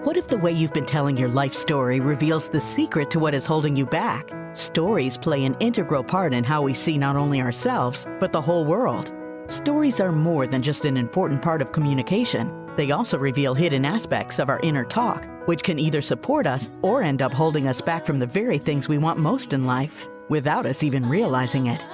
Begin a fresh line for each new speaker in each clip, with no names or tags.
What if the way you've been telling your life story reveals the secret to what is holding you back? Stories play an integral part in how we see not only ourselves, but the whole world. Stories are more than just an important part of communication. They also reveal hidden aspects of our inner talk, which can either support us or end up holding us back from the very things we want most in life, without us even realizing it.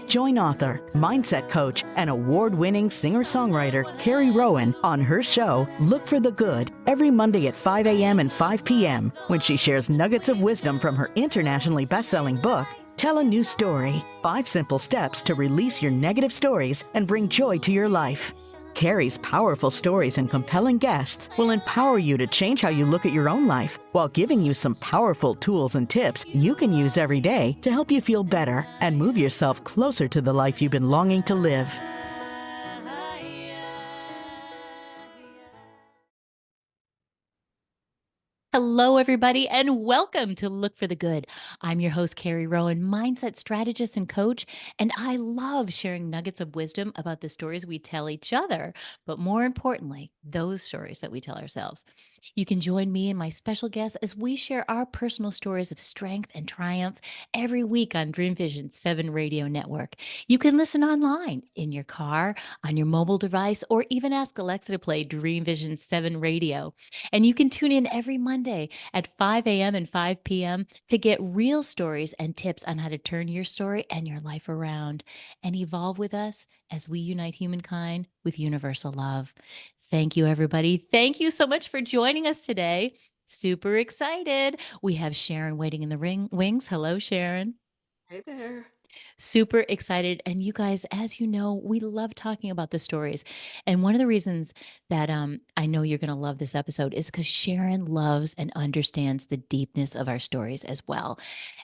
Join author, mindset coach, and award-winning singer-songwriter Carrie Rowan on her show, Look for the Good, every Monday at 5 a.m. and 5 p.m. when she shares nuggets of wisdom from her internationally best-selling book, Tell a New Story, 5 Simple Steps to Release Your Negative Stories and Bring Joy to Your Life. Carrie's powerful stories and compelling guests will empower you to change how you look at your own life while giving you some powerful tools and tips you can use every day to help you feel better and move yourself closer to the life you've been longing to live.
Hello, everybody, and welcome to Look for the Good. I'm your host, Carrie Rowan, mindset strategist and coach, and I love sharing nuggets of wisdom about the stories we tell each other, but more importantly, those stories that we tell ourselves. You can join me and my special guests as we share our personal stories of strength and triumph every week on Dream Vision 7 Radio Network. You can listen online, in your car, on your mobile device, or even ask Alexa to play Dream Vision 7 Radio. And you can tune in every Monday at 5 a.m. and 5 p.m. to get real stories and tips on how to turn your story and your life around and evolve with us as we unite humankind with universal love. Thank you, everybody. Thank you so much for joining us today. Super excited. We have Sharon waiting in the wings. Hello, Sharon.
Hey there.
Super excited. And you guys, as you know, we love talking about the stories. And one of the reasons that I know you're going to love this episode is because Sharon loves and understands the deepness of our stories as well.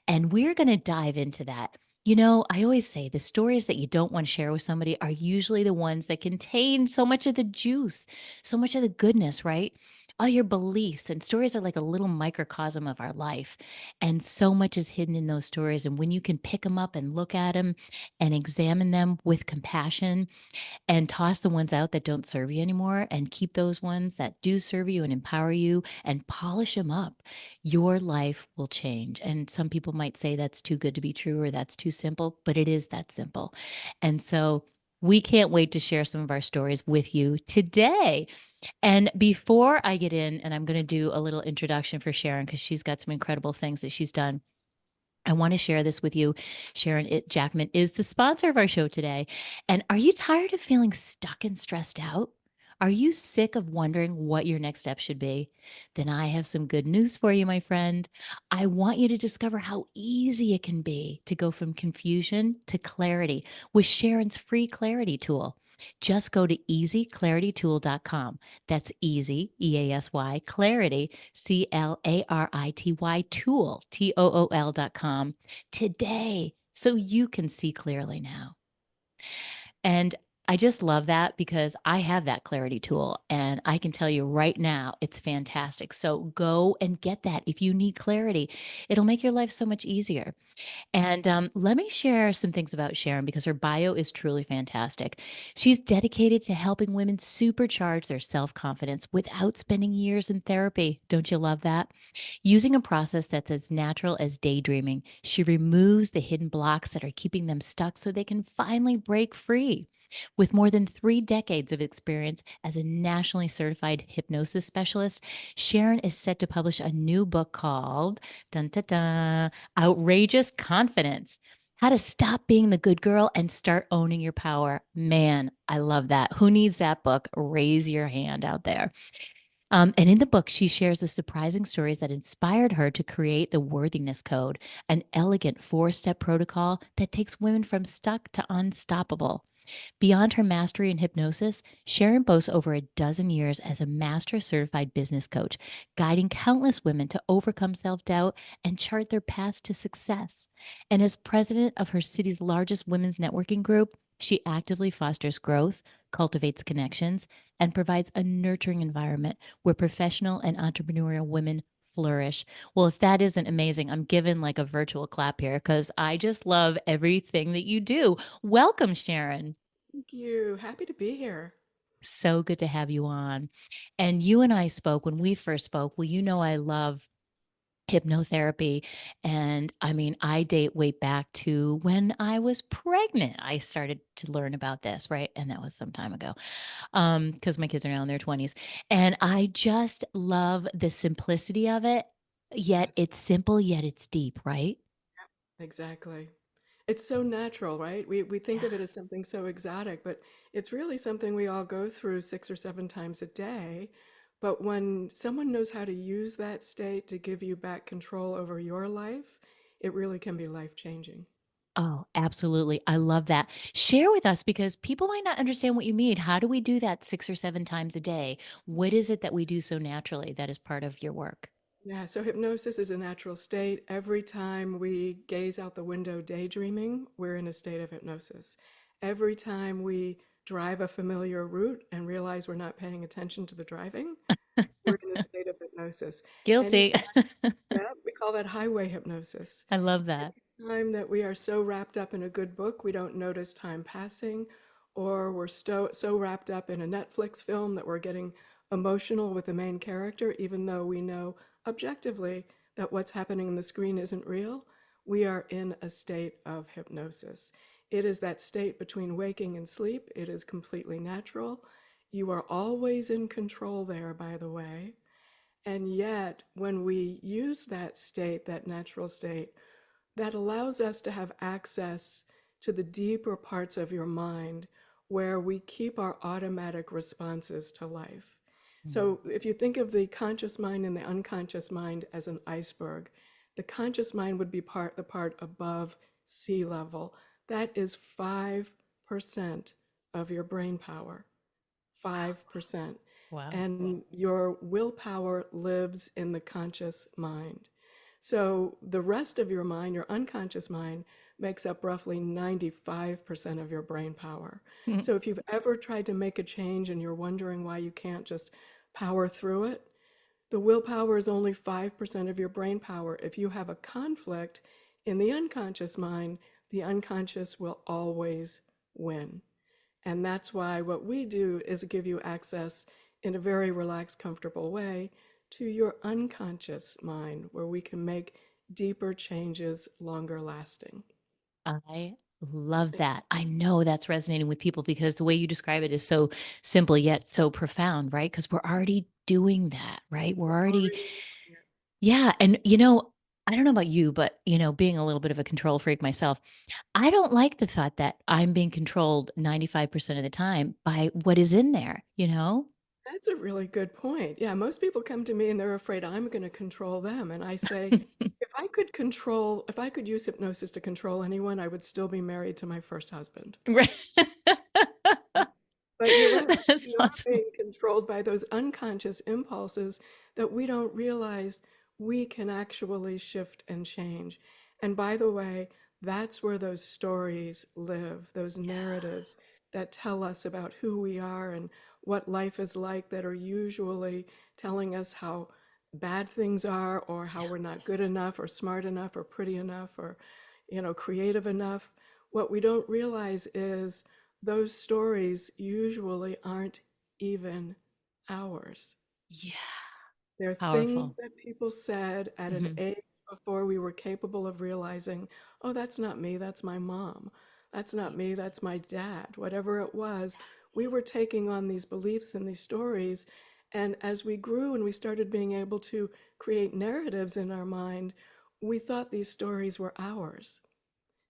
And we're going to dive into that. You know, I always say the stories that you don't want to share with somebody are usually the ones that contain so much of the juice, so much of the goodness, right? All your beliefs and stories are like a little microcosm of our life. And so much is hidden in those stories. And when you can pick them up and look at them and examine them with compassion and toss the ones out that don't serve you anymore and keep those ones that do serve you and empower you and polish them up, your life will change. And some people might say that's too good to be true or that's too simple, but it is that simple. And so we can't wait to share some of our stories with you today. And before I get in, and I'm going to do a little introduction for Sharon because she's got some incredible things that she's done. I want to share this with you. Jackman is the sponsor of our show today. And are you tired of feeling stuck and stressed out? Are you sick of wondering what your next step should be? Then I have some good news for you, my friend. I want you to discover how easy it can be to go from confusion to clarity with Sharon's free clarity tool. Just go to easyclaritytool.com. That's easy, EASY, clarity, CLARITY tool, TOOL.com today so you can see clearly now. And I just love that because I have that clarity tool and I can tell you right now, it's fantastic. So go and get that. If you need clarity, it'll make your life so much easier. And let me share some things about Sharon because her bio is truly fantastic. She's dedicated to helping women supercharge their self-confidence without spending years in therapy. Don't you love that? Using a process that's as natural as daydreaming, she removes the hidden blocks that are keeping them stuck so they can finally break free. With more than 3 decades of experience as a nationally certified hypnosis specialist, Sharon is set to publish a new book called dun, dun, dun, Outrageous Confidence: How to Stop Being the Good Girl and Start Owning Your Power. Man, I love that. Who needs that book? Raise your hand out there. And in the book, she shares the surprising stories that inspired her to create the Worthiness Code, an elegant 4-step protocol that takes women from stuck to unstoppable. Beyond her mastery in hypnosis, Sharon boasts over a dozen years as a master certified business coach, guiding countless women to overcome self-doubt and chart their paths to success. And as president of her city's largest women's networking group, she actively fosters growth, cultivates connections, and provides a nurturing environment where professional and entrepreneurial women flourish. Well, if that isn't amazing, I'm giving like a virtual clap here because I just love everything that you do. Welcome, Sharon.
Thank you. Happy to be here.
So good to have you on. And you and I spoke when we first spoke. Well, you know, I love hypnotherapy. And I mean, I date way back to when I was pregnant. I started to learn about this, right? And that was some time ago. Because my kids are now in their 20s. And I just love the simplicity of it. Yet
Yes.
it's simple, yet it's deep, right?
Exactly. It's so natural, right? We think
Yeah.
of it as something so exotic, but it's really something we all go through 6 or 7 times a day. But when someone knows how to use that state to give you back control over your life, it really can be life-changing.
Oh, absolutely. I love that. Share with us because people might not understand what you mean. How do we do that 6 or 7 times a day? What is it that we do so naturally that is part of your work?
Yeah, so hypnosis is a natural state. Every time we gaze out the window daydreaming, we're in a state of hypnosis. Every time we drive a familiar route and realize we're not paying attention to the driving, we're in a state of hypnosis.
Guilty.
Anytime, yeah, we call that highway hypnosis.
I love that.
Time that we are so wrapped up in a good book, we don't notice time passing, or we're so wrapped up in a Netflix film that we're getting emotional with the main character, even though we know objectively that what's happening on the screen isn't real. We are in a state of hypnosis. It is that state between waking and sleep. It is completely natural. You are always in control there, by the way. And yet, when we use that state, that natural state, that allows us to have access to the deeper parts of your mind where we keep our automatic responses to life.
Mm.
So, if you think of the conscious mind and the unconscious mind as an iceberg, the conscious mind would be the part above sea level. That is 5% of your brain power. 5%.
Wow.
And your willpower lives in the conscious mind. So the rest of your mind, your unconscious mind, makes up roughly 95% of your brain power.
Mm.
So if you've ever tried to make a change and you're wondering why you can't just power through it, the willpower is only 5% of your brain power. If you have a conflict in the unconscious mind, the unconscious will always win. And that's why what we do is give you access in a very relaxed, comfortable way to your unconscious mind, where we can make deeper changes longer lasting.
I love
Exactly.
that. I know that's resonating with people because the way you describe it is so simple yet so profound, right? Because we're already doing that, right? We're
We're
already,
already doing it.
yeah. And, you know, I don't know about you, but, you know, being a little bit of a control freak myself, I don't like the thought that I'm being controlled 95% of the time by what is in there, you know?
That's a really good point. Yeah, most people come to me and they're afraid I'm going to control them. And I say, if I could use hypnosis to control anyone, I would still be married to my first husband.
Right.
But you're right.
That's
We are
awesome.
being controlled by those unconscious impulses that we don't realize we can actually shift and change. And by the way, that's where those stories live, those narratives that tell us about who we are and what life is like, that are usually telling us how bad things are, or how we're not good enough or smart enough or pretty enough or, creative enough. What we don't realize is those stories usually aren't even ours.
Yeah.
They're things
Powerful.
that people said at an
Mhm.
age before we were capable of realizing, oh, that's not me, that's my mom. That's not me, that's my dad. Whatever it was, we were taking on these beliefs and these stories. And as we grew and we started being able to create narratives in our mind, we thought these stories were ours.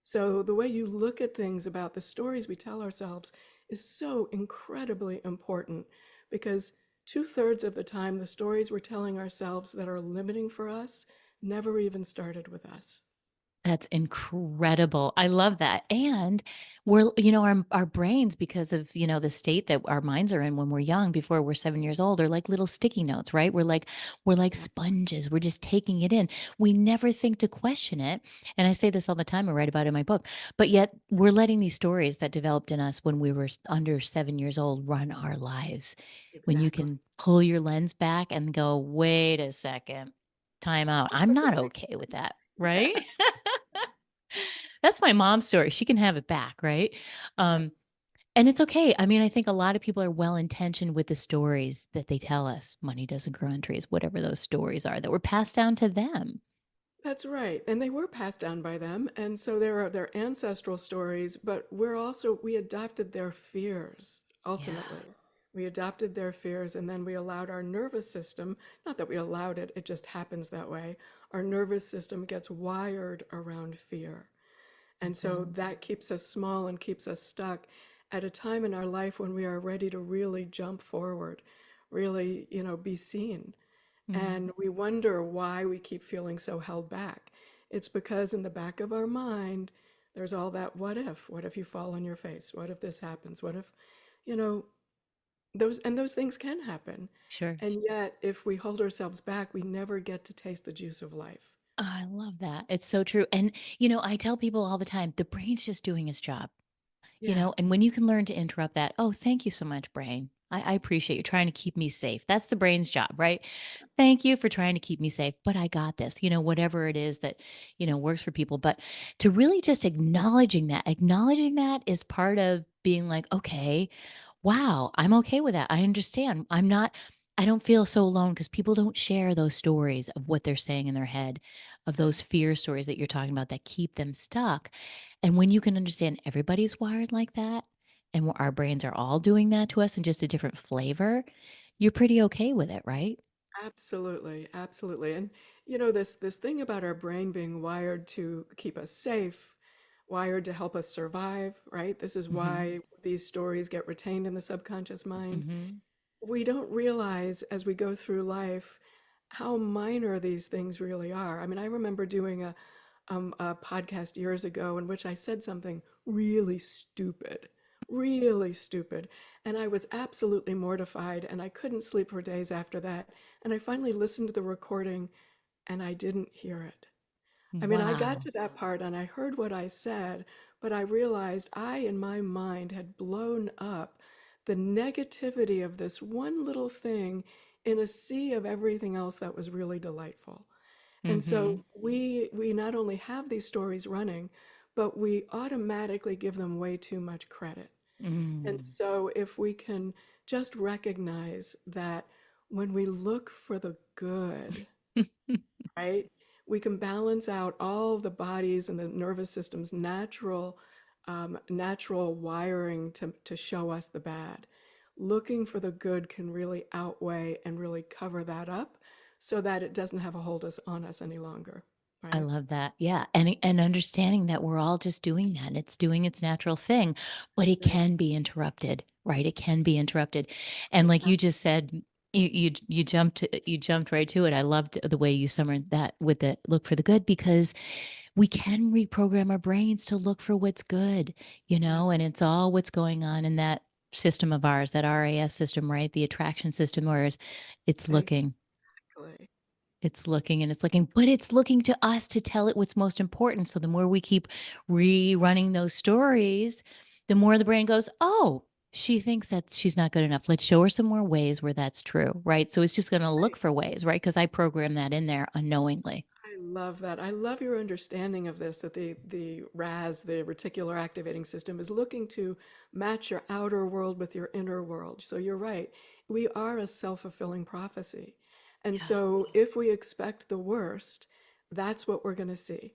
So the way you look at things about the stories we tell ourselves is so incredibly important, because 2/3 of the time, the stories we're telling ourselves that are limiting for us never even started with us.
That's incredible. I love that. And we're, you know, our brains, because of, you know, the state that our minds are in when we're young, before we're 7 years old, are like little sticky notes, right? We're like
Yeah,
sponges. We're just taking it in. We never think to question it. And I say this all the time, I write about it in my book. But yet we're letting these stories that developed in us when we were under 7 years old run our lives. When you
exactly.
can pull your lens back and go, wait a second, time out.
That
I'm
doesn't
not
make
okay with that.
sense.
Right?
Yeah.
That's my mom's story. She can have it back, right?
Yeah.
Um, And it's okay. I mean, I think a lot of people are well intentioned with the stories that they tell us. Money doesn't grow on trees, whatever those stories are that were passed down to them.
That's right. And they were passed down by them. And so there are their ancestral stories, but we adopted their fears
Yeah.
ultimately. We adopted their fears and then we allowed our nervous system, not that we allowed it, it just happens that way. Our nervous system gets wired around fear. And so
Mhm.
that keeps us small and keeps us stuck at a time in our life when we are ready to really jump forward, really, be seen.
Mm.
And we wonder why we keep feeling so held back. It's because in the back of our mind, there's all that what if? What if you fall on your face? What if this happens? What if, you know, those things can happen.
Sure.
And yet, if we hold ourselves back, we never get to taste the juice of life.
I love that. It's so true. And, I tell people all the time the brain's just doing its job.
Yeah,
And when you can learn to interrupt that, oh, thank you so much, brain. I appreciate you trying to keep me safe. That's the brain's job, right? Thank you for trying to keep me safe, but I got this, whatever it is that, works for people. But to really just acknowledging that is part of being like, okay, wow, I'm okay with that. I understand. I don't feel so alone because people don't share those stories of what they're saying in their head, of those fear stories that you're talking about that keep them stuck. And when you can understand everybody's wired like that, and our brains are all doing that to us in just a different flavor, you're pretty okay with it, right?
absolutely, absolutely. And this thing about our brain being wired to keep us safe, wired to help us survive, right? This is
Hmm.
why these stories get retained in the subconscious mind.
Hmm.
We don't realize as we go through life how minor these things really are. I mean, I remember doing a podcast years ago in which I said something really stupid. And I was absolutely mortified and I couldn't sleep for days after that. And I finally listened to the recording and I didn't hear it. I mean, I got
Wow.
to that part and I heard what I said, but I realized I, in my mind, had blown up the negativity of this one little thing in a sea of everything else that was really delightful. And
Hmm.
so we not only have these stories running, but we automatically give them way too much credit. And
Mm.
so if we can just recognize that when we look for the good, right? We can balance out all of the body's and the nervous system's natural wiring to show us the bad. Looking for the good can really outweigh and really cover that up so that it doesn't have a hold on us any longer,
I
right?
love that. Yeah. And understanding that we're all just doing that. It's doing its natural thing, but it
Right.
can be interrupted, right? It can be interrupted. And like you just said, you jumped right to it. I loved the way you summarized that with the look for the good because we can reprogram our brains to look for what's good,
Yep.
and it's all what's going on in that system of ours, that RAS system, right? The attraction system, where it's looking.
Exactly.
It's looking and it's looking, but it's looking to us to tell it what's most important. So the more we keep rerunning those stories, the more the brain goes, oh, she thinks that she's not good enough. Let's show her some more ways where that's true. Right. So it's just going to look
Right.
for ways, right? Because I programmed that in there unknowingly.
I love that. I love your understanding of this, that the RAS, the reticular activating system, is looking to match your outer world with your inner world. So you're right. We are a self-fulfilling prophecy. And
Yeah.
so if we expect the worst, that's what we're going to see.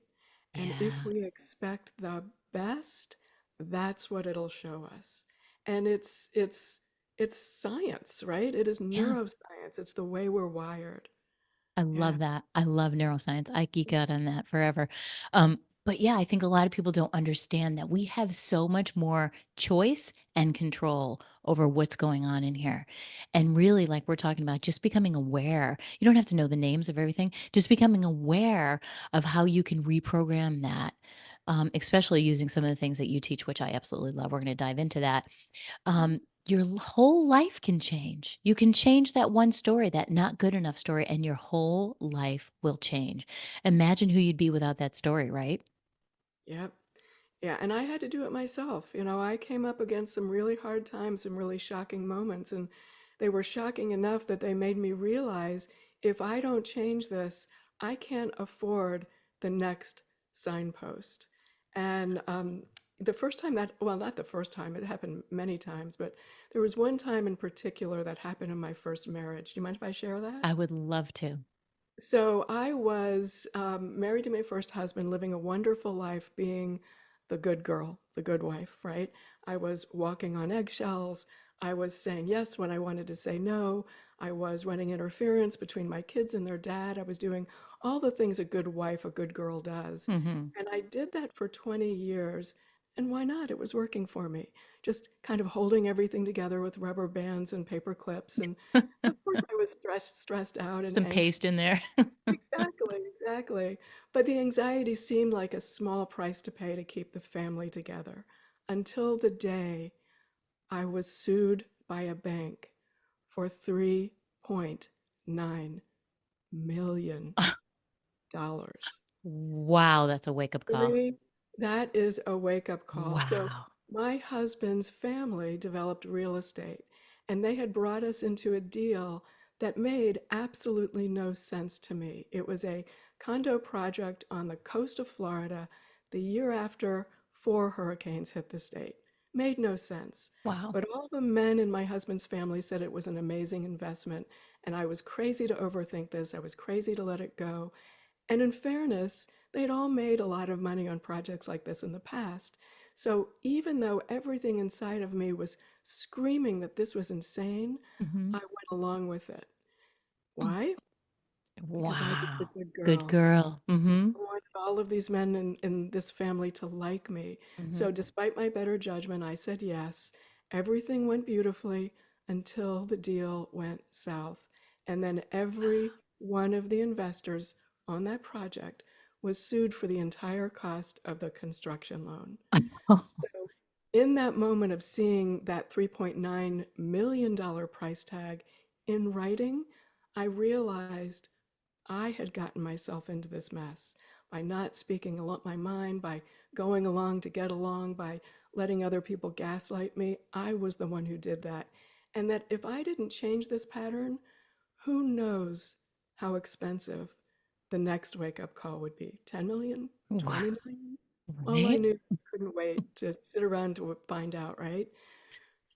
And if
Yeah.
we expect the best, that's what it'll show us. And it's science, right? It is
Yeah.
neuroscience. It's the way we're wired.
I
Yeah.
love that. I love neuroscience. I geek out on that forever. But yeah, I think a lot of people don't understand that we have so much more choice and control over what's going on in here. And really, like we're talking about, just becoming aware. You don't have to know the names of everything, just becoming aware of how you can reprogram that. Especially using some of the things that you teach, which I absolutely love. We're going to dive into that. Your whole life can change. You can change that one story, that not good enough story, and your whole life will change. Imagine who you'd be without that story, right?
Yep. Yeah, and I had to do it myself. I came up against some really hard times, some really shocking moments, and they were shocking enough that they made me realize if I don't change this, I can't afford the next signpost. And the first time that, well, not the first time, it happened many times, but there was one time in particular that happened in my first marriage. Do you mind if I share that?
I would love to.
So I was married to my first husband, living a wonderful life, being the good girl, the good wife, right? I was walking on eggshells. I was saying yes when I wanted to say no. I was running interference between my kids and their dad. I was doing all the things a good wife, a good girl does.
Hmm.
And I did that for 20 years. And why not? It was working for me. Just kind of holding everything together with rubber bands and paper clips. And of course, I was stressed out and
Some
anxious.
paste in there.
Exactly, exactly. But the anxiety seemed like a small price to pay to keep the family together until the day I was sued by a bank for $3.9 million.
Wow, that's a wake up call.
Three, that is a wake-up call. So
Wow.
my husband's family developed real estate, and they had brought us into a deal that made absolutely no sense to me. It was a condo project on the coast of Florida the year after four hurricanes hit the state. Made no sense.
Wow.
But all the men in my husband's family said it was an amazing investment, and I was crazy to overthink this. I was crazy to let it go. And in fairness, they'd all made a lot of money on projects like this in the past. So even though everything inside of me was screaming that this was insane,
Hmm.
I went along with it. Why? Because I was the
Wow.
good
Good
girl.
girl. Hmm.
I wanted all of these men in this family to like me.
Hmm.
So despite my better judgment, I said yes. Everything went beautifully until the deal went south. And then every one of the investors on that project was sued for the entire cost of the construction loan. So in that moment of seeing that $3.9 million price tag in writing, I realized I had gotten myself into this mess by not speaking my mind, by going along to get along, by letting other people gaslight me. I was the one who did that. And that if I didn't change this pattern, who knows how expensive the next wake up call would be? 10 million?
Wow.
20 million? All I
Right?
knew is I couldn't wait to sit around to find out, right?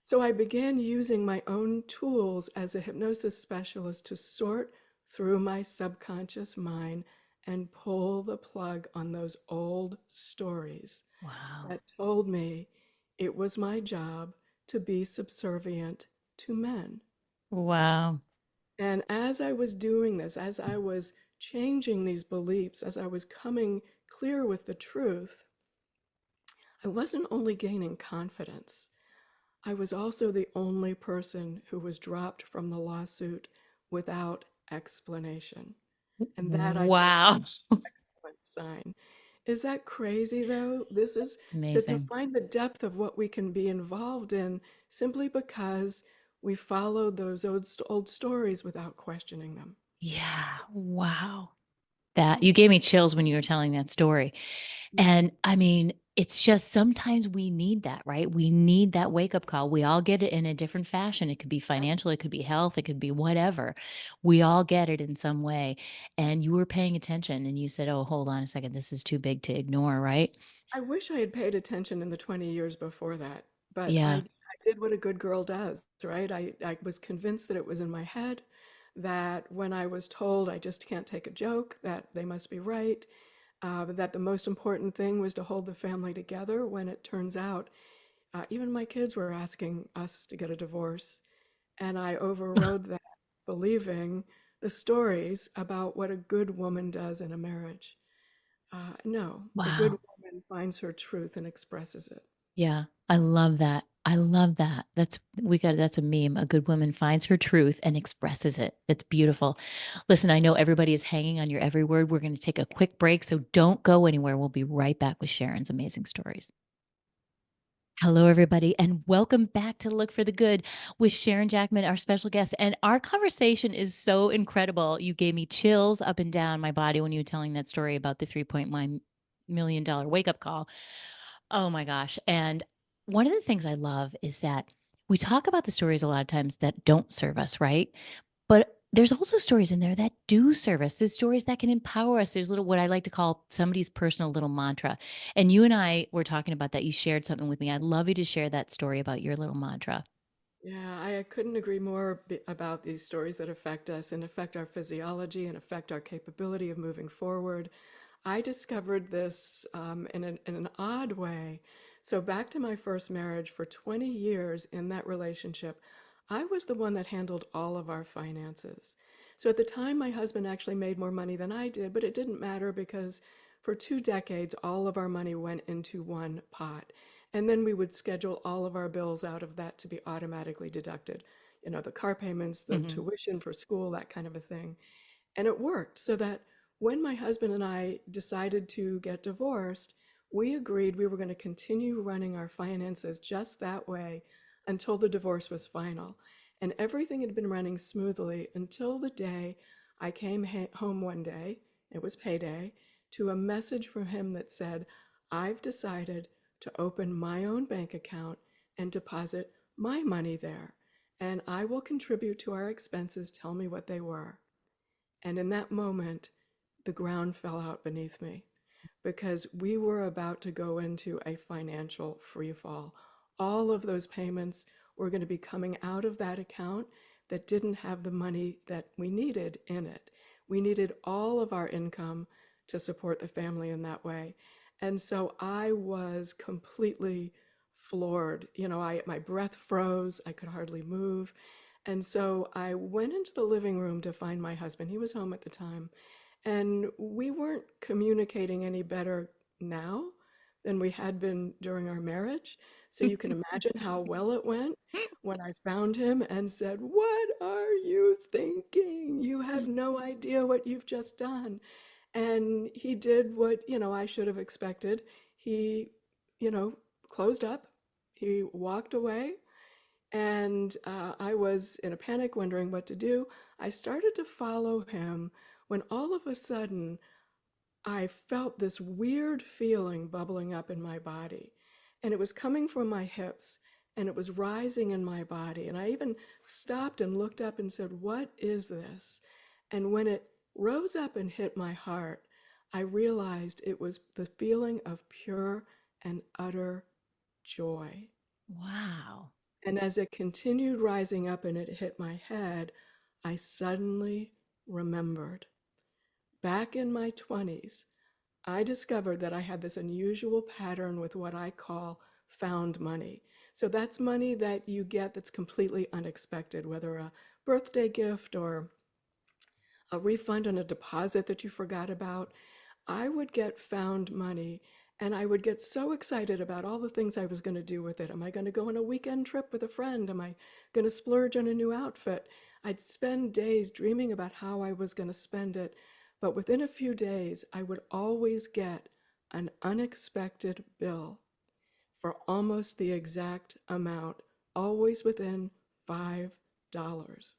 So I began using my own tools as a hypnosis specialist to sort through my subconscious mind and pull the plug on those old stories
Wow.
that told me it was my job to be subservient to men.
Wow.
And as I was doing this, as I was changing these beliefs, as I was coming clear with the truth, I wasn't only gaining confidence, I was also the only person who was dropped from the lawsuit without explanation. And that I took as
Wow.
an excellent sign. Is that crazy though? This is
It's
to
amazing.
find the depth of what we can be involved in simply because we followed those old stories without questioning them.
Yeah. Wow. That you gave me chills when you were telling that story. And I mean, it's just sometimes we need that, right? We need that wake up call. We all get it in a different fashion. It could be financial, it could be health, it could be whatever. We all get it in some way. And you were paying attention and you said, oh, hold on a second. This is too big to ignore, right?
I wish I had paid attention in the 20 years before that, but
Yeah.
I did what a good girl does, right? I was convinced that it was in my head, that when I was told I just can't take a joke, that they must be right, that the most important thing was to hold the family together when it turns out even my kids were asking us to get a divorce. And I overrode that, believing the stories about what a good woman does in a marriage. No, the good
Wow.
woman finds her truth and expresses it.
Yeah. I love that. I love that. That's a meme. A good woman finds her truth and expresses it. It's beautiful. Listen, I know everybody is hanging on your every word. We're going to take a quick break, so don't go anywhere. We'll be right back with Sharon's amazing stories. Hello, everybody, and welcome back to Look for the Good with Sharon Jackman, our special guest. And our conversation is so incredible. You gave me chills up and down my body when you were telling that story about the $3.1 million wake up call. Oh my gosh. And one of the things I love is that we talk about the stories a lot of times that don't serve us, right? But there's also stories in there that do serve us. There's stories that can empower us. There's little, what I like to call somebody's personal little mantra. And you and I were talking about that. You shared something with me. I'd love you to share that story about your little mantra.
Yeah, I couldn't agree more about these stories that affect us and affect our physiology and affect our capability of moving forward. I discovered this in an odd way. So, back to my first marriage, for 20 years in that relationship, I was the one that handled all of our finances. So, at the time, my husband actually made more money than I did, but it didn't matter because for 2 decades, all of our money went into one pot. And then we would schedule all of our bills out of that to be automatically deducted. You know, the car payments, the
Hmm.
tuition for school, that kind of a thing. And it worked so that when my husband and I decided to get divorced, we agreed we were going to continue running our finances just that way until the divorce was final. And everything had been running smoothly until the day I came home one day, it was payday, to a message from him that said, I've decided to open my own bank account and deposit my money there, and I will contribute to our expenses. Tell me what they were. And in that moment, the ground fell out beneath me because we were about to go into a financial free fall. All of those payments were going to be coming out of that account that didn't have the money that we needed in it. We needed all of our income to support the family in that way. And so I was completely floored. You know, my breath froze, I could hardly move. And so I went into the living room to find my husband. He was home at the time. And we weren't communicating any better now than we had been during our marriage. So you can imagine how well it went when I found him and said, What are you thinking? You have no idea what you've just done. And he did what, I should have expected. He, you know, closed up, he walked away, and I was in a panic, wondering what to do. I started to follow him when all of a sudden I felt this weird feeling bubbling up in my body. And it was coming from my hips and it was rising in my body. And I even stopped and looked up and said, What is this? And when it rose up and hit my heart, I realized it was the feeling of pure and utter joy.
Wow.
And as it continued rising up and it hit my head, I suddenly remembered. Back in my 20s, I discovered that I had this unusual pattern with what I call found money. So that's money that you get that's completely unexpected, whether a birthday gift or a refund on a deposit that you forgot about. I would get found money and I would get so excited about all the things I was going to do with it. Am I going to go on a weekend trip with a friend? Am I going to splurge on a new outfit? I'd spend days dreaming about how I was going to spend it. But within a few days, I would always get an unexpected bill for almost the exact amount, always within $5.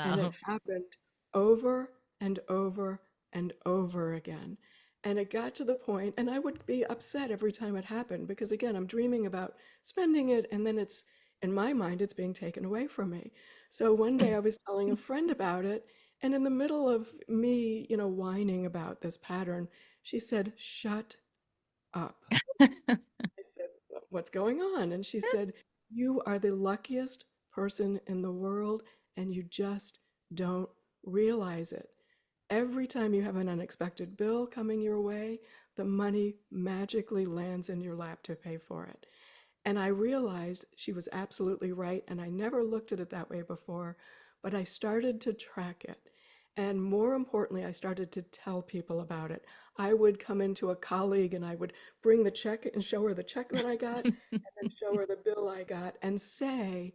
And it
Wow.
happened over and over and over again. And it got to the point, and I would be upset every time it happened because, again, I'm dreaming about spending it, and then in my mind, it's being taken away from me. So one day I was telling a friend about it, and in the middle of me, whining about this pattern, she said, Shut up. I said, What's going on? And she said, You are the luckiest person in the world, and you just don't realize it. Every time you have an unexpected bill coming your way, the money magically lands in your lap to pay for it. And I realized she was absolutely right, and I never looked at it that way before, but I started to track it. And more importantly, I started to tell people about it. I would come into a colleague and I would bring the check and show her the check that I got, and then show her the bill I got, and say,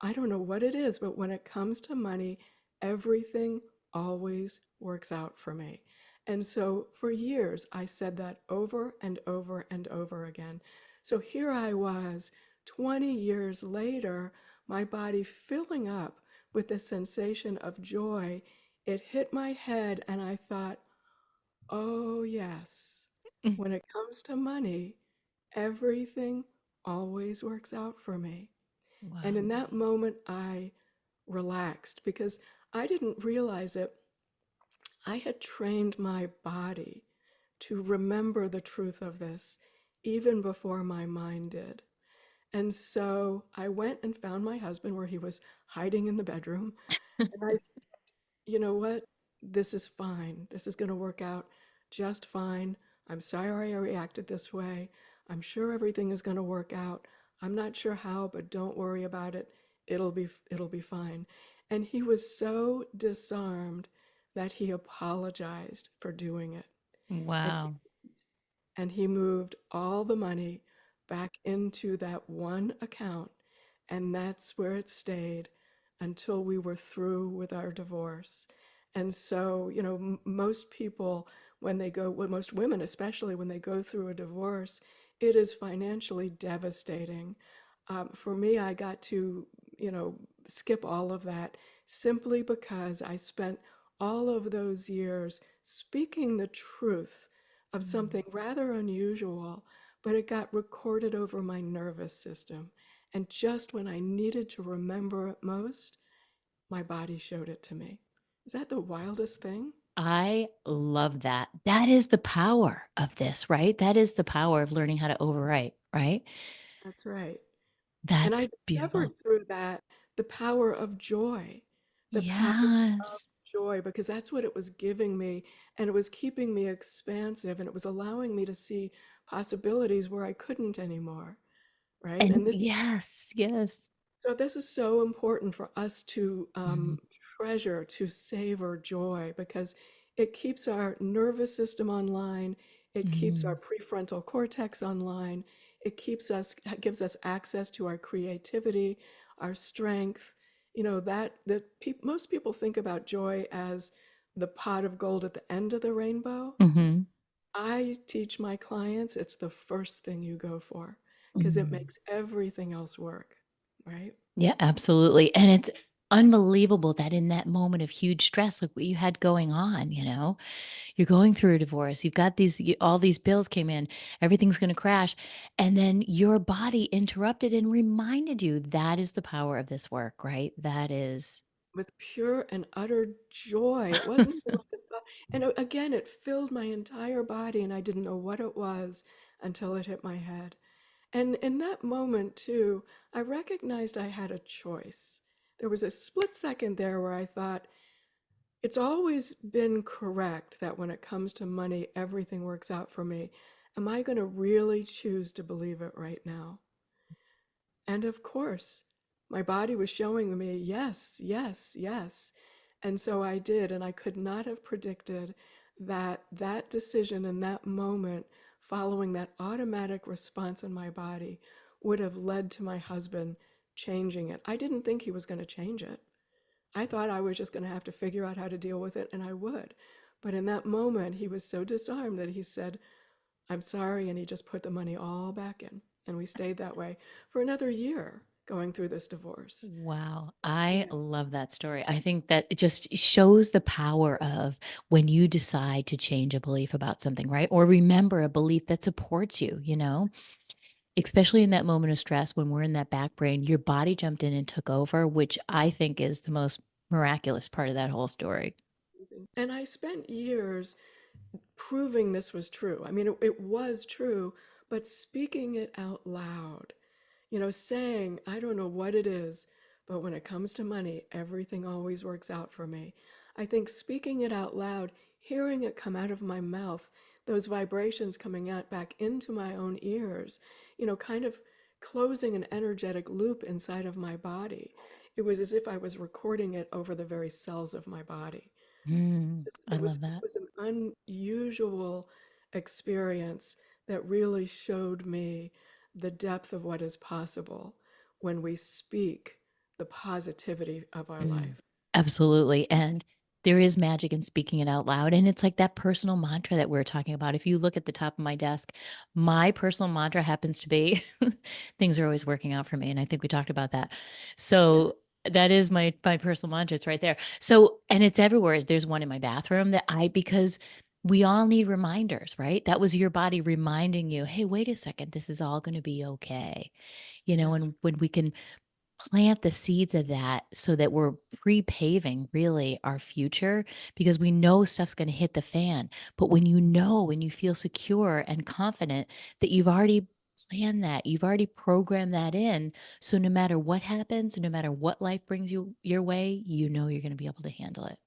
I don't know what it is, but when it comes to money, everything always works out for me. And so for years, I said that over and over and over again. So here I was, 20 years later, my body filling up with the sensation of joy. It hit my head, and I thought, oh, yes, when it comes to money, everything always works out for me. And
Wow.
in that moment, I relaxed because I didn't realize it. I had trained my body to remember the truth of this even before my mind did. And so I went and found my husband where he was hiding in the bedroom. And I said, you know what? This is fine. This is going to work out just fine. I'm sorry I reacted this way. I'm sure everything is going to work out. I'm not sure how, but don't worry about it. It'll be fine. And he was so disarmed that he apologized for doing it. And he
Wow.
and he moved all the money back into that one account, and that's where it stayed until we were through with our divorce. And so, most people, well, most women especially, when they go through a divorce, it is financially devastating. For me, I got to, you know, skip all of that simply because I spent all of those years speaking the truth of
Mm.
something rather unusual, but it got recorded over my nervous system. And just when I needed to remember it most, my body showed it to me. Is that the wildest thing?
I love that. That is the power of this, right? That is the power of learning how to overwrite, right?
That's right. And
That's
I
beautiful.
discovered through that the power of joy, the power of
Yes.
joy, because that's what it was giving me. And it was keeping me expansive and it was allowing me to see possibilities where I couldn't anymore. Right.
And
And
yes, yes.
this is so important for us to
Mhm.
treasure, to savor joy, because it keeps our nervous system online. It keeps our
Mhm.
prefrontal cortex online. It gives us access to our creativity, our strength. Most people think about joy as the pot of gold at the end of the rainbow.
Mhm.
I teach my clients it's the first thing you go for because it
Mm.
makes everything else work, right?
Yeah, absolutely. And it's unbelievable that in that moment of huge stress, like what you had going on, you're going through a divorce, you've got all these bills came in, everything's going to crash. And then your body interrupted and reminded you that is the power of this work, right? That is.
With pure and utter joy. It wasn't even like a thought. And again, it filled my entire body, and I didn't know what it was until it hit my head. And in that moment, too, I recognized I had a choice. There was a split second there where I thought, it's always been correct that when it comes to money, everything works out for me. Am I going to really choose to believe it right now? And of course, my body was showing me yes, yes, yes. And so I did. And I could not have predicted that that decision in that moment, following that automatic response in my body, would have led to my husband changing it. I didn't think he was going to change it. I thought I was just going to have to figure out how to deal with it, and I would. But in that moment, he was so disarmed that he said, I'm sorry, and he just put the money all back in. And we stayed that way for another year going through this divorce.
Wow.
Yeah,
I love that story. I think that it just shows the power of when you decide to change a belief about something, right? Or remember a belief that supports you, especially in that moment of stress when we're in that back brain, your body jumped in and took over, which I think is the most miraculous part of that whole story.
amazing. And I spent years proving this was true. I mean, it was true, but speaking it out loud, saying, I don't know what it is, but when it comes to money, everything always works out for me. I think speaking it out loud, hearing it come out of my mouth, those vibrations coming out back into my own ears, kind of closing an energetic loop inside of my body. It was as if I was recording it over the very cells of my body.
I
It was
love
it
that.
was an unusual experience that really showed me the depth of what is possible when we speak the positivity of our
Mm,
life.
absolutely. And there is magic in speaking it out loud. And it's like that personal mantra that we're talking about. If you look at the top of my desk, my personal mantra happens to be things are always working out for me. And I think we talked about that.
Yes,
So that is my personal mantra. It's right there. So, and it's everywhere. There's one in my bathroom because we all need reminders, right? That was your body reminding you, hey, wait a second, this is all going to be okay.
that's
And when we can plant the seeds of that so that we're pre-paving really our future because we know stuff's going to hit the fan. But when you know and you feel secure and confident that you've already planned that, you've already programmed that in. So no matter what happens, no matter what life brings you your way, you know you're going to be able to handle it.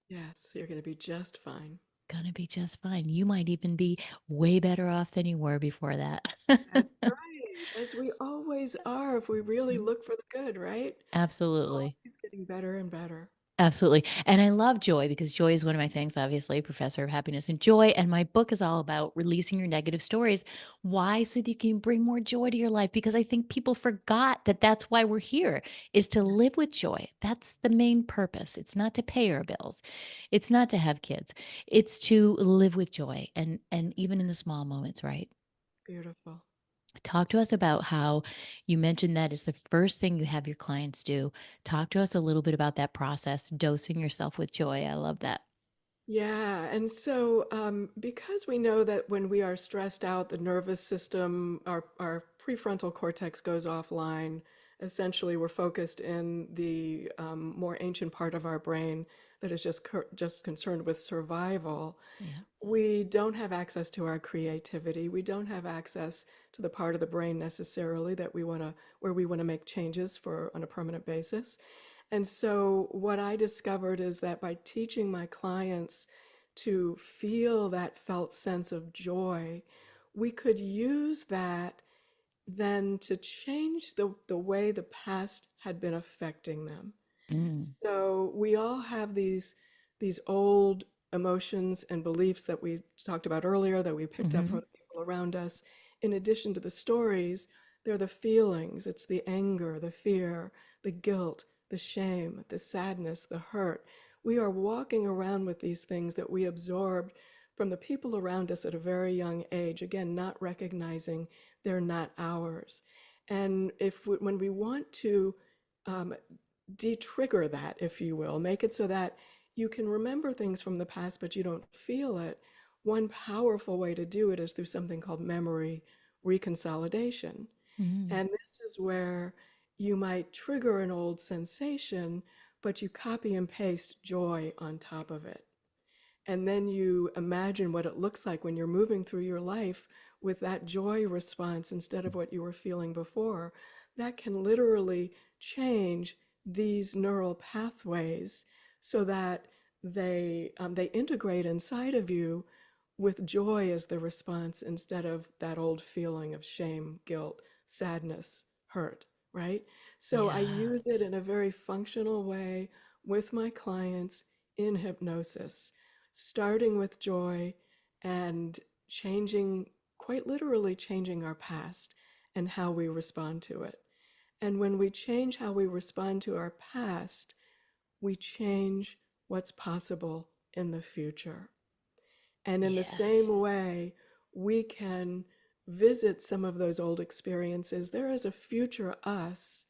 Yes, you're going to be just fine.
Gonna be just fine. You might even be way better off than you were before that.
That's right. As we always are if we really look for the good, right?
Absolutely.
Always getting better and better.
Absolutely. And I love joy because joy is one of my things, obviously, professor of happiness and joy. And my book is all about releasing your negative stories. Why? So that you can bring more joy to your life. Because I think people forgot that that's why we're here is to
Yeah,
live with joy. That's the main purpose. It's not to pay our bills. It's not to have kids. It's to live with joy and
that's
even in the small moments, right?
beautiful.
Talk to us about how you mentioned that is the first thing you have your clients do. Talk to us a little bit about that process, dosing yourself with joy. I love that.
Yeah, and so because we know that when we are stressed out, the nervous system, our prefrontal cortex goes offline. Essentially, we're focused in the more ancient part of our brain that is just concerned with survival.
Yeah.
We don't have access to our creativity. We don't have access to the part of the brain necessarily that we want to where we want to make changes for on a permanent basis. And so what I discovered is that by teaching my clients to feel that felt sense of joy, we could use that then to change the way the past had been affecting them.
Mm,
So we all have these old emotions and beliefs that we talked about earlier that we picked up from
hmm
the people around us. In addition to the stories, they're the feelings. It's the anger, the fear, the guilt, the shame, the sadness, the hurt. We are walking around with these things that we absorbed from the people around us at a very young age, again, not recognizing they're not ours. And when we want to um, de-trigger that, if you will, make it so that you can remember things from the past, but you don't feel it. One powerful way to do it is through something called memory reconsolidation.
mm,
And this is where you might trigger an old sensation, but you copy and paste joy on top of it. And then you imagine what it looks like when you're moving through your life with that joy response instead of what you were feeling before. That can literally change these neural pathways so that they integrate inside of you with joy as the response instead of that old feeling of shame, guilt, sadness, hurt, right? So I
yeah.
use it in a very functional way with my clients in hypnosis, starting with joy and changing, quite literally changing our past and how we respond to it. And when we change how we respond to our past, we change what's possible in the future. And in the
Yes.
same way, we can visit some of those old experiences. There is a future us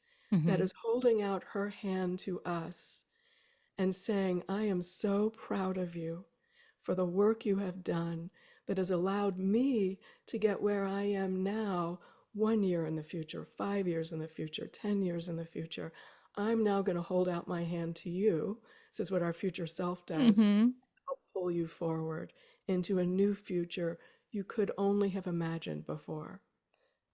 that
hmm
is holding out her hand to us and saying, I am so proud of you for the work you have done that has allowed me to get where I am now, 1 year in the future, 5 years in the future, 10 years in the future. I'm now going to hold out my hand to you. This is what our future self does.
hmm
Help pull you forward into a new future you could only have imagined before,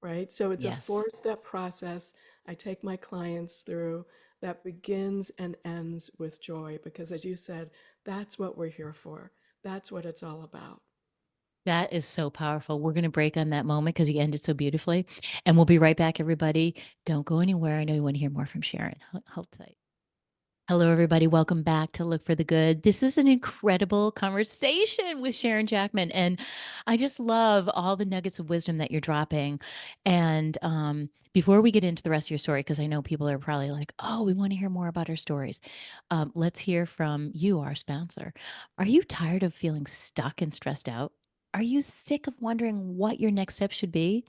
right? So it's a
Yes.
four-step process I take my clients through that begins and ends with joy because, as you said, that's what we're here for. That's what it's all about.
That is so powerful. We're going to break on that moment because you ended so beautifully. And we'll be right back, everybody. Don't go anywhere. I know you want to hear more from Sharon. Hold tight. Hello, everybody. Welcome back to Look for the Good. This is an incredible conversation with Sharon Jackman. And I just love all the nuggets of wisdom that you're dropping. And before we get into the rest of your story, because I know people are probably like, oh, we want to hear more about our stories. Let's hear from you, our sponsor. Are you tired of feeling stuck and stressed out? Are you sick of wondering what your next step should be?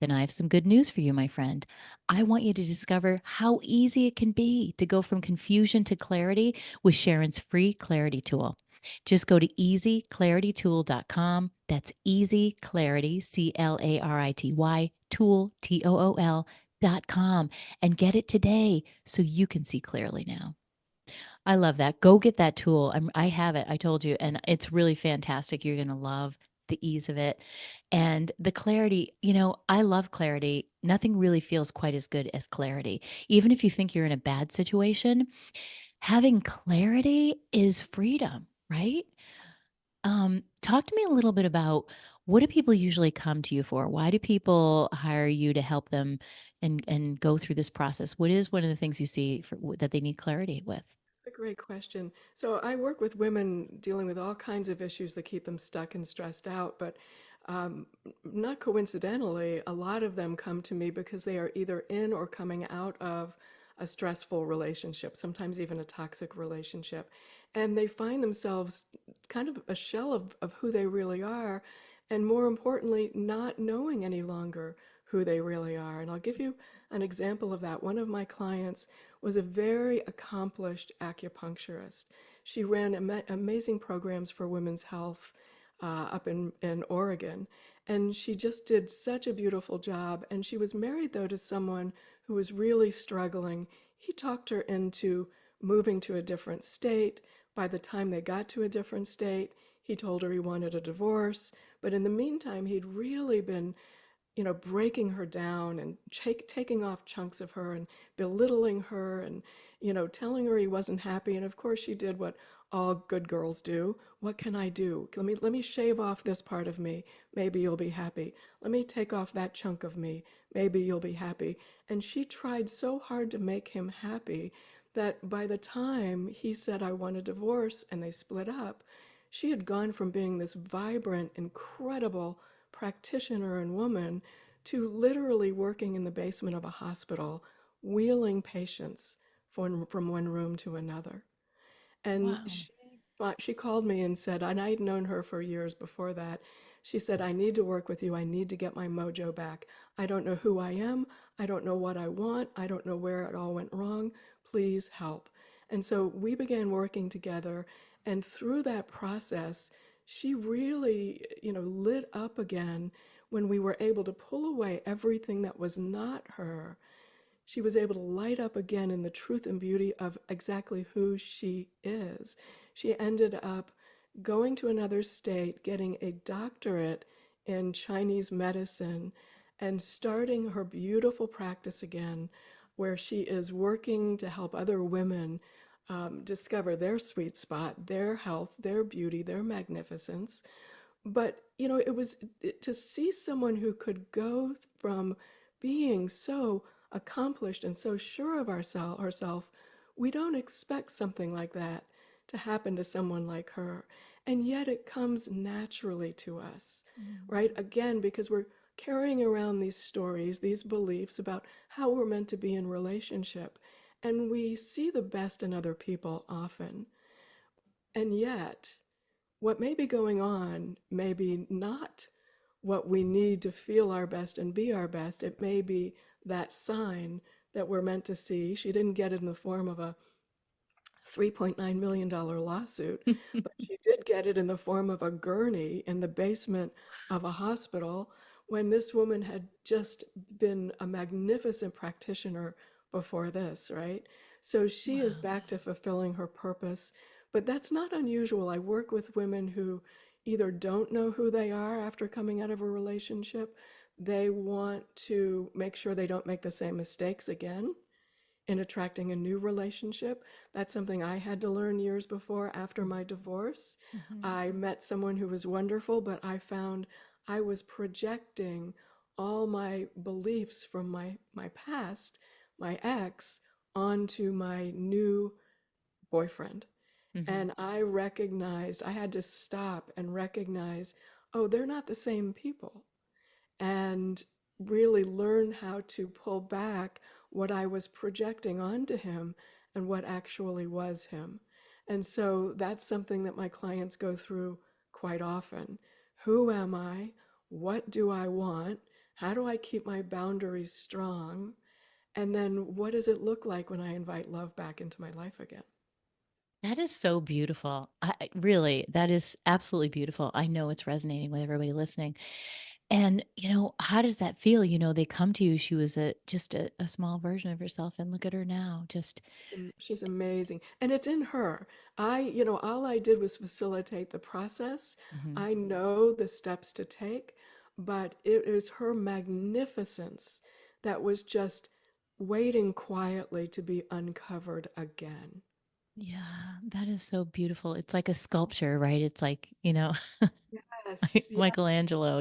Then I have some good news for you, my friend. I want you to discover how easy it can be to go from confusion to clarity with Sharon's free clarity tool. Just go to easyclaritytool.com. That's easy clarity, CLARITY tool, and get it today so you can see clearly now. I love that. Go get that tool. I have it. I told you, and it's really fantastic. You're going to love the ease of it and the clarity. I love clarity. Nothing really feels quite as good as clarity. Even if you think you're in a bad situation, having clarity is freedom, right?
Yes.
Talk to me a little bit about what do people usually come to you for? Why do people hire you to help them and go through this process? What is one of the things you see that they need clarity with?
A great question. So I work with women dealing with all kinds of issues that keep them stuck and stressed out, but not coincidentally, a lot of them come to me because they are either in or coming out of a stressful relationship, sometimes even a toxic relationship. And they find themselves kind of a shell of who they really are, and more importantly, not knowing any longer who they really are. And I'll give you an example of that. One of my clients was a very accomplished acupuncturist. She ran amazing programs for women's health up in Oregon. And she just did such a beautiful job. And she was married, though, to someone who was really struggling. He talked her into moving to a different state. By the time they got to a different state, he told her he wanted a divorce. But in the meantime, he'd really been breaking her down and taking off chunks of her and belittling her and, telling her he wasn't happy. And of course, she did what all good girls do. What can I do? Let me shave off this part of me. Maybe you'll be happy. Let me take off that chunk of me. Maybe you'll be happy. And she tried so hard to make him happy that by the time he said, I want a divorce, and they split up, she had gone from being this vibrant, incredible practitioner and woman to literally working in the basement of a hospital, wheeling patients from one room to another. And
Wow.
she called me and said, and I'd known her for years before that. She said, I need to work with you. I need to get my mojo back. I don't know who I am. I don't know what I want. I don't know where it all went wrong. Please help. And so we began working together. And through that process, she really, lit up again when we were able to pull away everything that was not her. She was able to light up again in the truth and beauty of exactly who she is. She ended up going to another state, getting a doctorate in Chinese medicine, and starting her beautiful practice again, where she is working to help other women discover their sweet spot, their health, their beauty, their magnificence. But, it was to see someone who could go from being so accomplished and so sure of herself, we don't expect something like that to happen to someone like her. And yet it comes naturally to us, right?
Mhm.
Again, because we're carrying around these stories, these beliefs about how we're meant to be in relationship. And we see the best in other people often. And yet, what may be going on may be not what we need to feel our best and be our best. It may be that sign that we're meant to see. She didn't get it in the form of a $3.9 million lawsuit, but she did get it in the form of a gurney in the basement of a hospital when this woman had just been a magnificent practitioner before this, right? So she is
Wow.
back to fulfilling her purpose. But that's not unusual. I work with women who either don't know who they are after coming out of a relationship, they want to make sure they don't make the same mistakes again in attracting a new relationship. That's something I had to learn years before after my divorce.
Mhm.
I met someone who was wonderful, but I found I was projecting all my beliefs from my past, my ex, onto my new boyfriend.
Mhm.
And I recognized, I had to stop and recognize, oh, they're not the same people, and really learn how to pull back what I was projecting onto him and what actually was him. And so that's something that my clients go through quite often. Who am I? What do I want? How do I keep my boundaries strong? And then what does it look like when I invite love back into my life again?
That is so beautiful. Really, that is absolutely beautiful. I know it's resonating with everybody listening. And, how does that feel? They come to you, she was just a small version of herself, and look at her now, just
She's amazing, and it's in her. All I did was facilitate the process.
mhm.
I know the steps to take, but it is her magnificence that was just waiting quietly to be uncovered again.
Yeah, that is so beautiful. It's like a sculpture, right? It's like,
Yes, yes.
Michelangelo,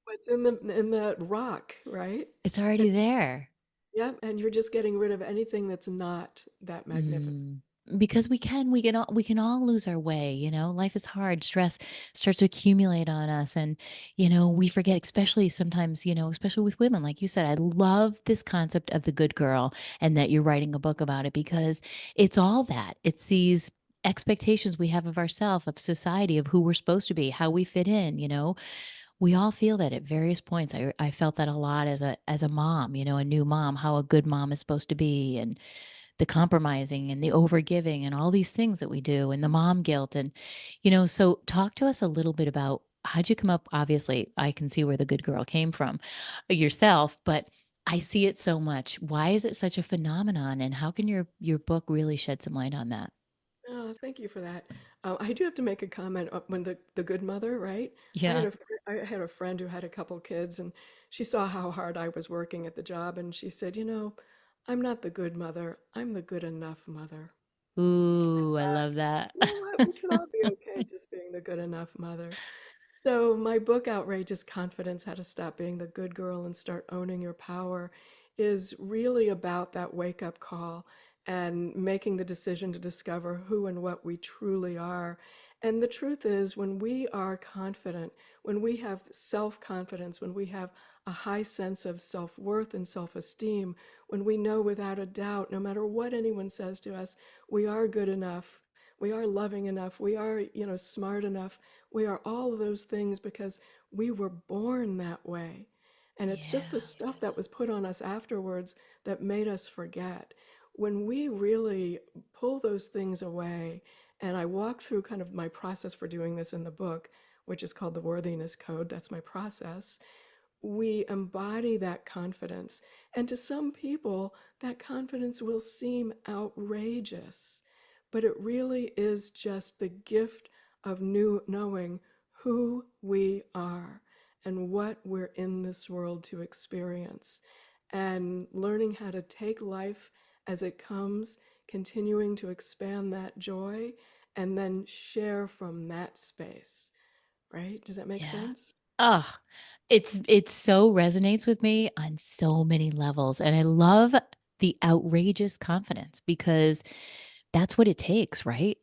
What's in the rock, right?
it's
And
already there.
yep, and you're just getting rid of anything that's not that
Mm.
magnificence.
Because we can all lose our way, Life is hard. Stress starts to accumulate on us, and we forget, especially sometimes, especially with women, like you said. I love this concept of the good girl, and that you're writing a book about it, because it's all that. It's these expectations we have of ourselves, of society, of who we're supposed to be, how we fit in, We all feel that at various points. I felt that a lot as a mom, a new mom, how a good mom is supposed to be, and the compromising and the overgiving and all these things that we do, and the mom guilt. And, so talk to us a little bit about, how'd you come up? Obviously, I can see where the good girl came from, yourself, but I see it so much. Why is it such a phenomenon? And how can your book really shed some light on that?
Oh, thank you for that. I do have to make a comment when the good mother, right? I had
Yeah.
a I had a friend who had a couple kids, and she saw how hard I was working at the job, and she said, I'm not the good mother. I'm the good enough mother.
Ooh, I love that.
You know what? We could all be okay just being the good enough mother. So, my book, Outrageous Confidence: How to Stop Being the Good Girl and Start Owning Your Power, is really about that wake up call and making the decision to discover who and what we truly are. And the truth is, when we are confident, when we have self confidence, when we have a high sense of self worth and self esteem, when we know without a doubt, no matter what anyone says to us, we are good enough, we are loving enough, we are, smart enough, we are all of those things because we were born that way. And it's just the
Yeah.
stuff that was put on us afterwards that made us forget. When we really pull those things away, and I walk through kind of my process for doing this in the book, which is called the Worthiness Code, that's my process, we embody that confidence. And to some people, that confidence will seem outrageous, but it really is just the gift of knowing who we are and what we're in this world to experience, and learning how to take life as it comes, continuing to expand that joy, and then share from that space. Right? Does that make
Yeah.
sense?
Oh, it's so resonates with me on so many levels. And I love the outrageous confidence, because that's what it takes, right?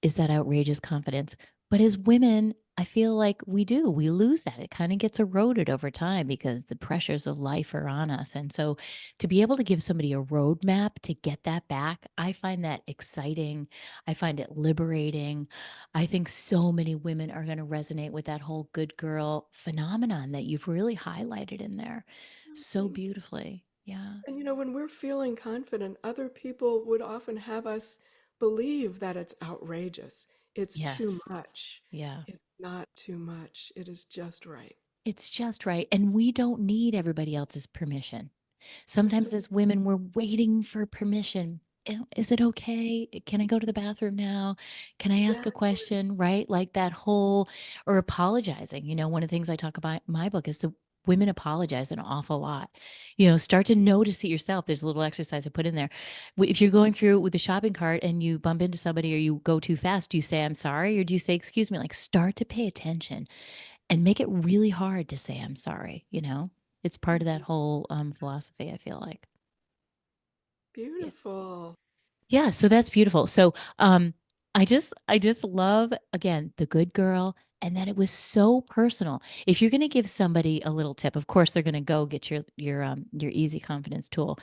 Is that outrageous confidence. But as women, I feel like we lose that. It kind of gets eroded over time because the pressures of life are on us. And so to be able to give somebody a roadmap to get that back, I find that exciting. I find it liberating. I think so many women are going to resonate with that whole good girl phenomenon that you've really highlighted in there so
Thank you.
beautifully. Yeah.
And when we're feeling confident, other people would often have us believe that it's outrageous. It's too
Yes.
much.
Yeah.
It's not too much. It is just right.
It's just right. And we don't need everybody else's permission.
That's
Sometimes
right.
as women, we're waiting for permission. Is it okay? Can I go to the bathroom now? Can I ask a
Exactly.
question? Right? Like that whole, or apologizing. One of the things I talk about in my book is the women apologize an awful lot. Start to notice it yourself. There's a little exercise I put in there. If you're going through with the shopping cart and you bump into somebody or you go too fast, do you say, I'm sorry? Or do you say, excuse me? Like start to pay attention and make it really hard to say, I'm sorry? It's part of that
Mhm.
whole philosophy, I feel like. Yeah.
Beautiful.
Yeah, so that's beautiful. So, I just love, again, the good girl, and that it was so personal. If you're going to give somebody a little tip, of course they're going to go get your easy confidence tool,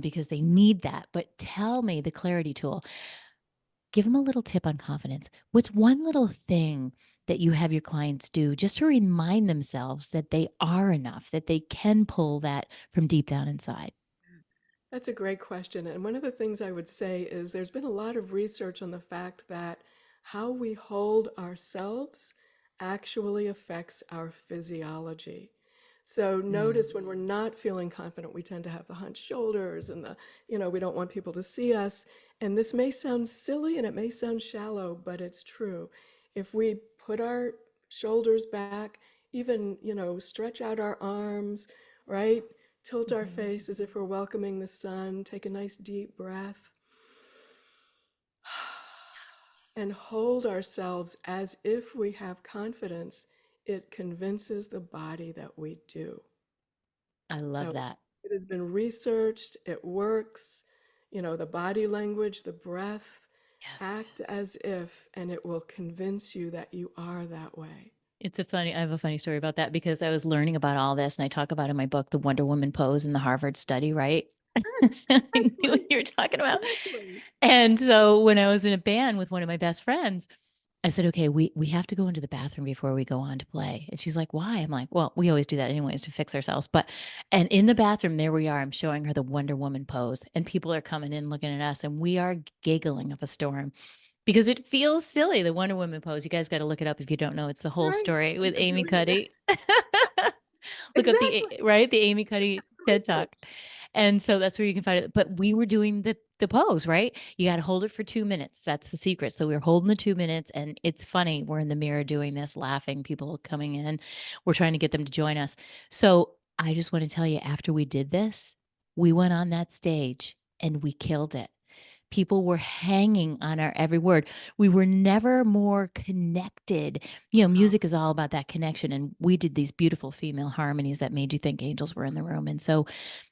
because they need that. But tell me the clarity tool. Give them a little tip on confidence. What's one little thing that you have your clients do just to remind themselves that they are enough, that they can pull that from deep down inside?
That's a great question. And one of the things I would say is there's been a lot of research on the fact that how we hold ourselves actually affects our physiology. So
Mm.
notice when we're not feeling confident, we tend to have the hunched shoulders and we don't want people to see us. And this may sound silly and it may sound shallow, but it's true. If we put our shoulders back, even, stretch out our arms, right? Tilt our
Mhm.
face as if we're welcoming the sun, take a nice deep breath, and hold ourselves as if we have confidence, it convinces the body that we do.
I love
So
that.
it has been researched, it works. The body language, the breath,
Yes.
act as if, and it will convince you that you are that way.
I have a funny story about that because I was learning about all this and I talk about in my book, the Wonder Woman pose in the Harvard study, right? I knew what
Exactly.
you were talking about.
Exactly.
And so when I was in a band with one of my best friends, I said, okay, we have to go into the bathroom before we go on to play. And she's like, why? I'm like, well, we always do that anyways to fix ourselves. And in the bathroom, there we are. I'm showing her the Wonder Woman pose and people are coming in looking at us and we are giggling up a storm because it feels silly. The Wonder Woman pose. You guys got to look it up if you don't know. It's the whole
Right.
story with
You're
Amy
doing it.
Cuddy. Look up
Exactly.
right? The Amy Cuddy
That's the
TED Talk.
research.
And so that's where you can find it. But we were doing the pose, right? You got to hold it for 2 minutes. That's the secret. So we were holding the 2 minutes and it's funny. We're in the mirror doing this, laughing, people coming in. We're trying to get them to join us. So I just want to tell you, after we did this, we went on that stage and we killed it. People were hanging on our every word. We were never more connected.
Wow.
Music is all about that connection. And we did these beautiful female harmonies that made you think angels were in the room. And so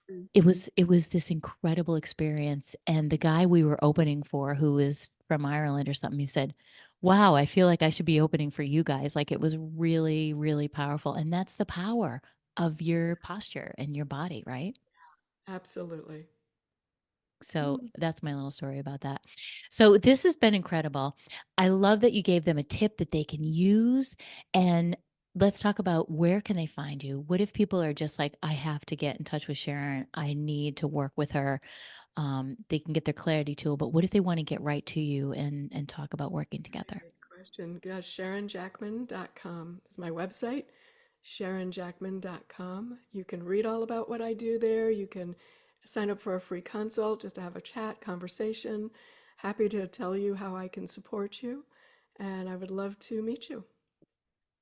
Mm.
it was this incredible experience. And the guy we were opening for, who was from Ireland or something, he said, wow, I feel like I should be opening for you guys. Like it was really, really powerful. And that's the power of your posture and your body, right?
Absolutely.
So
Mm.
that's my little story about that. So this has been incredible. I love that you gave them a tip that they can use. And let's talk about where can they find you? What if people are just like, I have to get in touch with Sharon. I need to work with her. They can get their clarity tool, but what if they want to get right to you and talk about working together?
Great question. Yeah, SharonJackman.com is my website. SharonJackman.com. You can read all about what I do there. You can sign up for a free consult just to have a chat, conversation. Happy to tell you how I can support you. And I would love to meet you.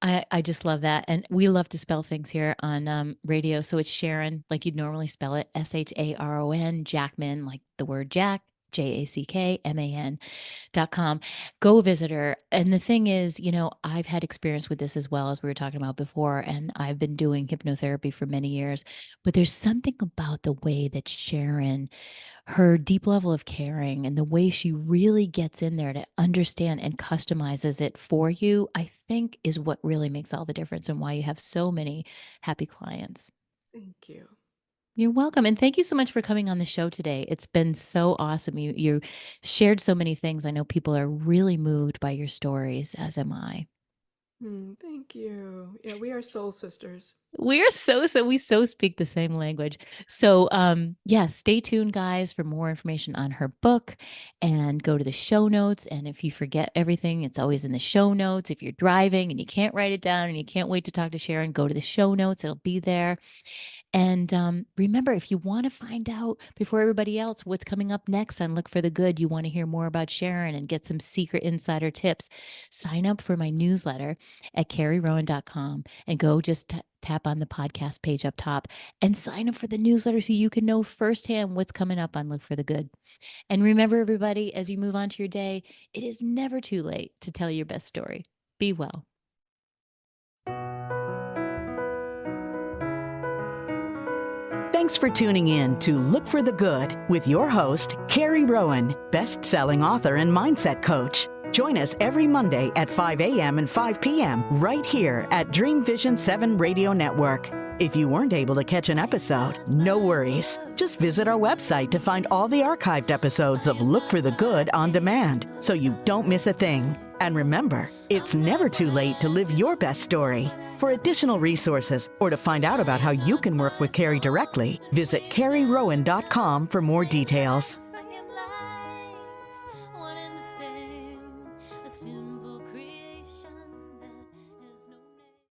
I just love that. And we love to spell things here on radio. So it's Sharon, like you'd normally spell it, Sharon, Jackman, like the word Jack, JACKMAN.com. Go visit her. And the thing is, I've had experience with this as well, as we were talking about before, and I've been doing hypnotherapy for many years. But there's something about the way that Sharon, her deep level of caring and the way she really gets in there to understand and customizes it for you, I think is what really makes all the difference and why you have so many happy clients.
Thank you.
You're welcome. And thank you so much for coming on the show today. It's been so awesome. You shared so many things. I know people are really moved by your stories, as am I.
Thank you. Yeah, we are soul sisters.
We're we so speak the same language. So yeah, stay tuned guys for more information on her book and go to the show notes. And if you forget everything, it's always in the show notes. If you're driving and you can't write it down and you can't wait to talk to Sharon, go to the show notes. It'll be there. And remember, if you want to find out before everybody else what's coming up next on Look for the Good, you want to hear more about Sharon and get some secret insider tips, sign up for my newsletter at carrierowan.com and go just tap on the podcast page up top and sign up for the newsletter so you can know firsthand what's coming up on Look for the Good. And remember, everybody, as you move on to your day, it is never too late to tell your best story. Be well.
Thanks for tuning in to Look for the Good with your host, Carrie Rowan, best-selling author and mindset coach. Join us every Monday at 5 a.m. and 5 p.m. right here at Dream Vision 7 Radio Network. If you weren't able to catch an episode, no worries. Just visit our website to find all the archived episodes of Look for the Good on demand so you don't miss a thing. And remember, it's never too late to live your best story. For additional resources or to find out about how you can work with Carrie directly, visit carrierowan.com for more details.